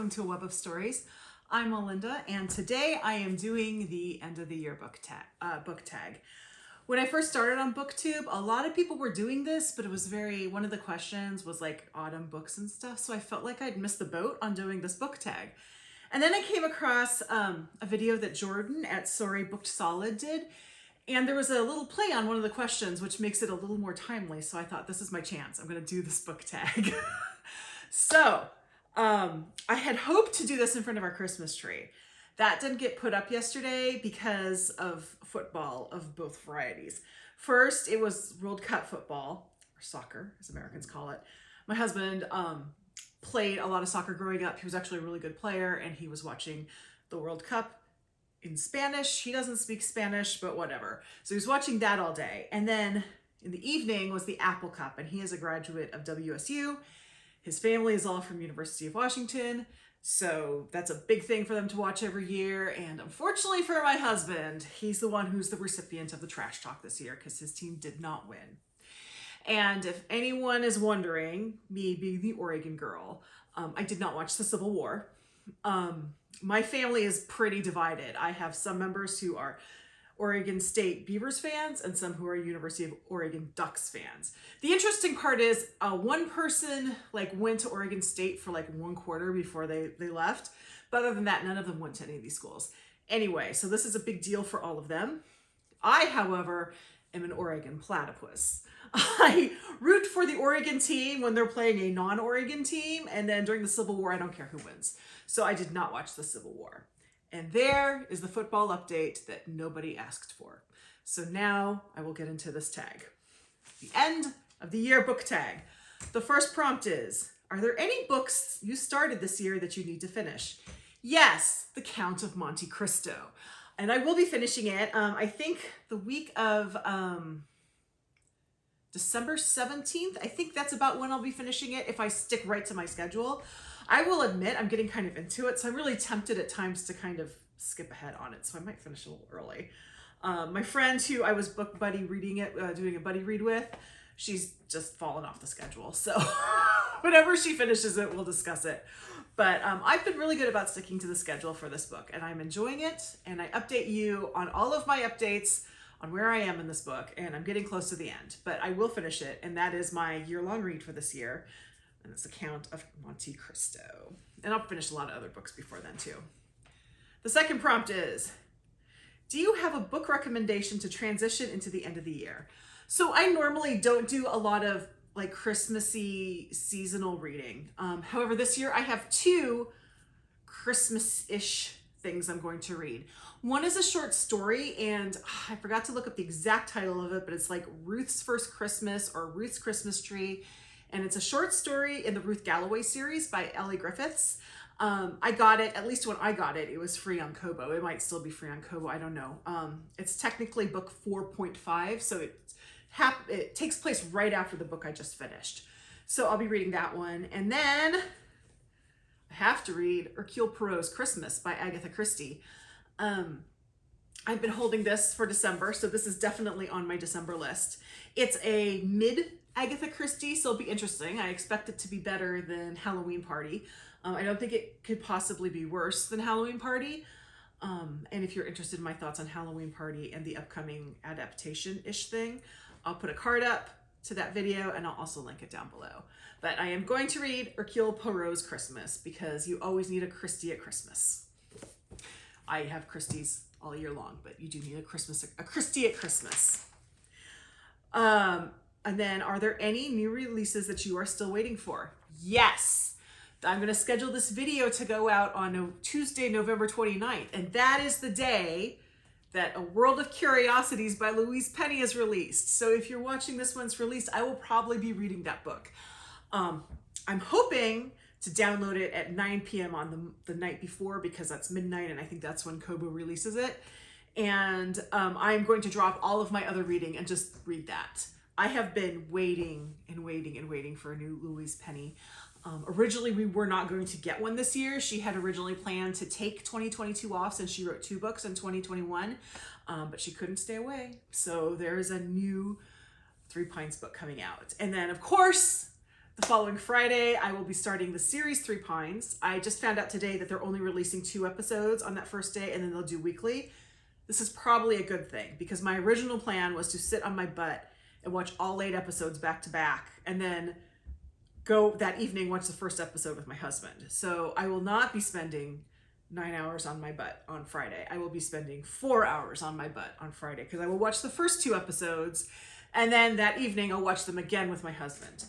welcome to A Web of Stories. I'm Melinda, and today I am doing the end of the year book tag. When I first started on BookTube, a lot of people were doing this, but it was one of the questions was like autumn books and stuff, so I felt like I'd missed the boat on doing this book tag. And then I came across a video that Jordyn at Sorry Booked Solid did, and there was a little play on one of the questions, which makes it a little more timely, so I thought this is my chance. I'm going to do this book tag. So, I had hoped to do this in front of our Christmas tree. That didn't get put up yesterday because of football of both varieties. First, it was World Cup football, or soccer, as Americans call it. My husband played a lot of soccer growing up. He was actually a really good player, and he was watching the World Cup in Spanish. He doesn't speak Spanish, but whatever. So he was watching that all day. And then in the evening was the Apple Cup, and he is a graduate of WSU. His family is all from University of Washington. So that's a big thing for them to watch every year. And unfortunately for my husband, he's the one who's the recipient of the trash talk this year because his team did not win. And if anyone is wondering, me being the Oregon girl, I did not watch the Civil War. My family is pretty divided. I have some members who are Oregon State Beavers fans and some who are University of Oregon Ducks fans. The interesting part is one person went to Oregon State for one quarter before they left. But other than that, none of them went to any of these schools. Anyway, so this is a big deal for all of them. I, however, am an Oregon platypus. I root for the Oregon team when they're playing a non-Oregon team, and then during the Civil War, I don't care who wins. So I did not watch the Civil War. And there is the football update that nobody asked for. So now I will get into this tag. The end of the year book tag. The first prompt is, are there any books you started this year that you need to finish? Yes, The Count of Monte Cristo. And I will be finishing it, I think the week of December 17th. I think that's about when I'll be finishing it if I stick right to my schedule. I will admit I'm getting kind of into it, so I'm really tempted at times to kind of skip ahead on it, so I might finish a little early. My friend who I was book buddy reading it, doing a buddy read with, she's just fallen off the schedule, so whenever she finishes it, we'll discuss it. But I've been really good about sticking to the schedule for this book, and I'm enjoying it, and I update you on all of my updates on where I am in this book, and I'm getting close to the end, but I will finish it, and that is my year-long read for this year. And it's The Count of Monte Cristo. And I'll finish a lot of other books before then too. The second prompt is, do you have a book recommendation to transition into the end of the year? So I normally don't do a lot of Christmassy seasonal reading. However, this year I have two Christmas-ish things I'm going to read. One is a short story, and I forgot to look up the exact title of it, but it's Ruth's First Christmas or Ruth's Christmas Tree. And it's a short story in the Ruth Galloway series by Elly Griffiths. I got it, at least when I got it, it was free on Kobo. It might still be free on Kobo, I don't know. It's technically book 4.5, so it takes place right after the book I just finished. So I'll be reading that one. And then I have to read Hercule Poirot's Christmas by Agatha Christie. I've been holding this for December, so this is definitely on my December list. It's a mid Agatha Christie, so it'll be interesting. I expect it to be better than Halloween Party. I don't think it could possibly be worse than Halloween Party. And if you're interested in my thoughts on Halloween Party and the upcoming adaptation-ish thing, I'll put a card up to that video and I'll also link it down below. But I am going to read Hercule Poirot's Christmas because you always need a Christie at Christmas. I have Christies all year long, but you do need a Christie at Christmas. And then, are there any new releases that you are still waiting for? Yes! I'm going to schedule this video to go out on Tuesday, November 29th. And that is the day that A World of Curiosities by Louise is released. So if you're watching this one's released, I will probably be reading that book. I'm hoping to download it at 9 p.m. on the night before because that's midnight and I think that's when Kobo releases it. And I'm going to drop all of my other reading and just read that. I have been waiting and waiting and waiting for a new Louise Penny. Originally, we were not going to get one this year. She had originally planned to take 2022 off since she wrote 2 books in 2021, but she couldn't stay away. So there is a new Three Pines book coming out. And then, of course, The following Friday, I will be starting the series Three Pines. I just found out today that they're only releasing 2 episodes on that first day, and then they'll do weekly. This is probably a good thing, because my original plan was to sit on my butt and watch all 8 episodes back to back, and then go that evening watch the first episode with my husband. So I will not be spending 9 hours on my butt on Friday. I will be spending 4 hours on my butt on Friday, because I will watch the first 2 episodes, and then that evening I'll watch them again with my husband.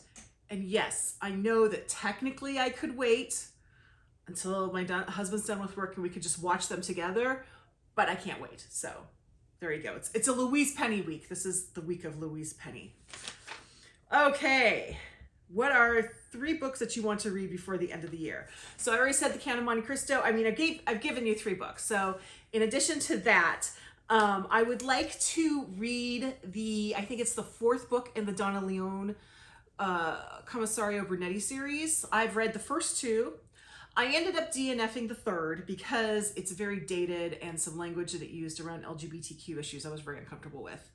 And yes, I know that technically I could wait until my husband's done with work and we could just watch them together, but I can't wait. So there you go. It's a Louise Penny week. This is the week of Louise Penny. Okay, what are 3 books that you want to read before the end of the year? So I already said The Count of Monte Cristo. I mean, I've given you 3 books. So in addition to that, I would like to read I think it's the 4th book in the Donna Leone Commissario Brunetti series. I've read the first 2. I ended up DNFing the 3rd because it's very dated and some language that it used around LGBTQ issues I was very uncomfortable with.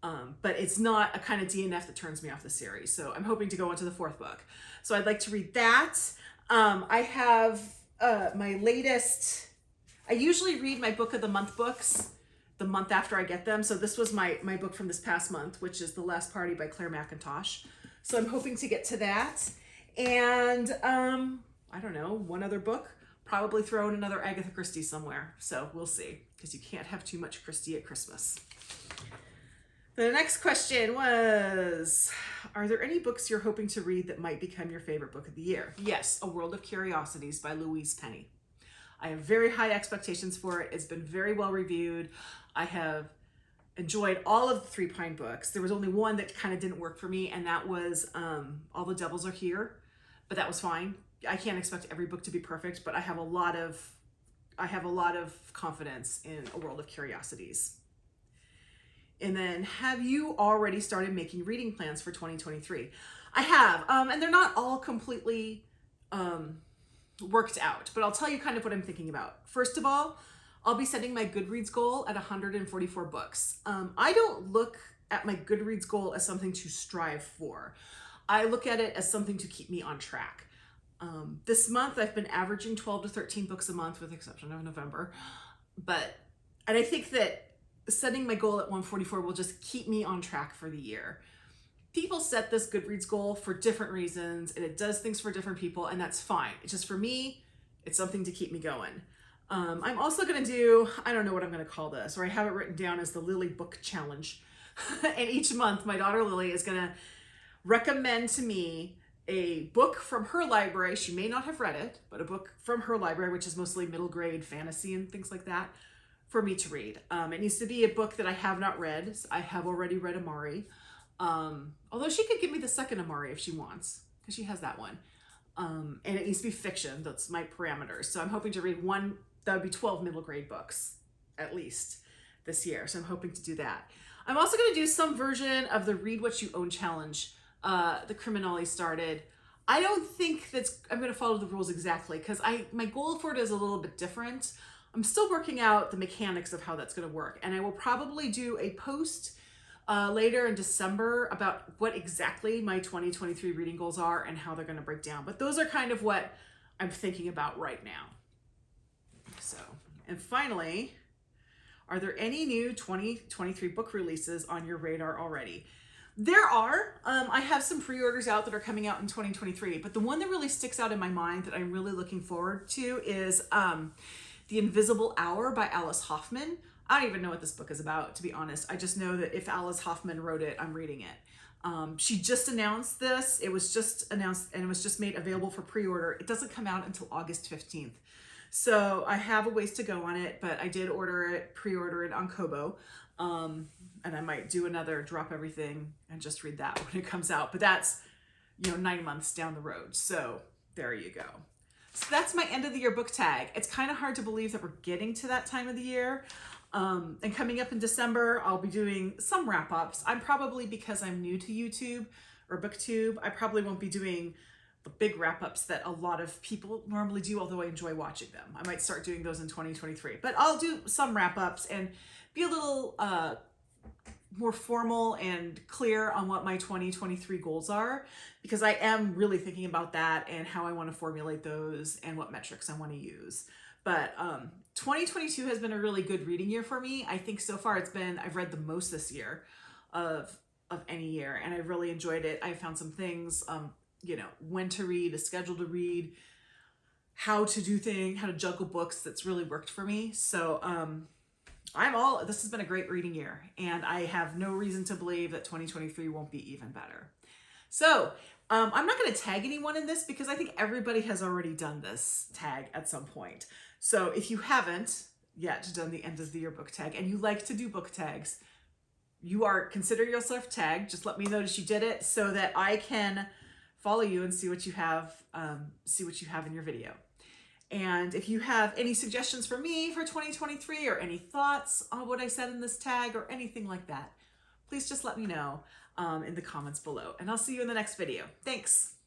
But it's not a kind of DNF that turns me off the series. So I'm hoping to go into the 4th book. So I'd like to read that. I have my latest, I usually read my book of the month books the month after I get them. So this was my book from this past month, which is The Last Party by Claire McIntosh. So I'm hoping to get to that. And I don't know, one other book, probably throw in another Agatha Christie somewhere. So we'll see, because you can't have too much Christie at Christmas. The next question was, are there any books you're hoping to read that might become your favorite book of the year? Yes, A World of Curiosities by Louise Penny. I have very high expectations for it. It's been very well reviewed. I have enjoyed all of the Three Pine books. There was only one that kind of didn't work for me, and that was All the Devils Are Here, but that was fine. I can't expect every book to be perfect, but I have a lot of confidence in A World of Curiosities. And then, have you already started making reading plans for 2023? I have, and they're not all completely worked out, but I'll tell you kind of what I'm thinking about. First of all, I'll be setting my Goodreads goal at 144 books. I don't look at my Goodreads goal as something to strive for. I look at it as something to keep me on track. This month, I've been averaging 12 to 13 books a month, with the exception of November. And I think that setting my goal at 144 will just keep me on track for the year. People set this Goodreads goal for different reasons, and it does things for different people, and that's fine. It's just, for me, it's something to keep me going. I'm also going to do, I don't know what I'm going to call this, or I have it written down as the Lily Book Challenge. And each month, my daughter Lily is going to recommend to me a book from her library. She may not have read it, but a book from her library, which is mostly middle grade fantasy and things like that, for me to read. It needs to be a book that I have not read. I have already read Amari. Although she could give me the second Amari if she wants, because she has that one. And it needs to be fiction. That's my parameters. So I'm hoping to read one, that would be 12 middle grade books, at least, this year. So I'm hoping to do that. I'm also going to do some version of the Read What You Own challenge the Criminale started. I don't think I'm going to follow the rules exactly, because my goal for it is a little bit different. I'm still working out the mechanics of how that's going to work. And I will probably do a post later in December about what exactly my 2023 reading goals are and how they're going to break down. But those are kind of what I'm thinking about right now. So, and finally, are there any new 2023 book releases on your radar already? There are. I have some pre-orders out that are coming out in 2023, but the one that really sticks out in my mind that I'm really looking forward to is The Invisible Hour by Alice Hoffman. I don't even know what this book is about, to be honest. I just know that if Alice Hoffman wrote it, I'm reading it. She just announced this. It was just announced and it was just made available for pre-order. It doesn't come out until August 15th. So I have a ways to go on it, but I did pre-order it on Kobo. And I might do another drop everything and just read that when it comes out. But that's, 9 months down the road. So there you go. So that's my end of the year book tag. It's kind of hard to believe that we're getting to that time of the year. And coming up in December, I'll be doing some wrap-ups. Because I'm new to YouTube or BookTube, I probably won't be doing the big wrap-ups that a lot of people normally do, although I enjoy watching them. I might start doing those in 2023. But I'll do some wrap-ups and be a little more formal and clear on what my 2023 goals are, because I am really thinking about that and how I want to formulate those and what metrics I want to use. But 2022 has been a really good reading year for me. I think so far I've read the most this year of any year, and I've really enjoyed it. I found some things, you know, when to read, a schedule to read, how to juggle books, that's really worked for me. So this has been a great reading year, and I have no reason to believe that 2023 won't be even better. So I'm not going to tag anyone in this because I think everybody has already done this tag at some point. So if you haven't yet done the end of the year book tag and you like to do book tags, consider yourself tagged. Just let me know that you did it so that I can follow you and see what you have in your video. And if you have any suggestions for me for 2023 or any thoughts on what I said in this tag or anything like that, please just let me know in the comments below. And I'll see you in the next video. Thanks.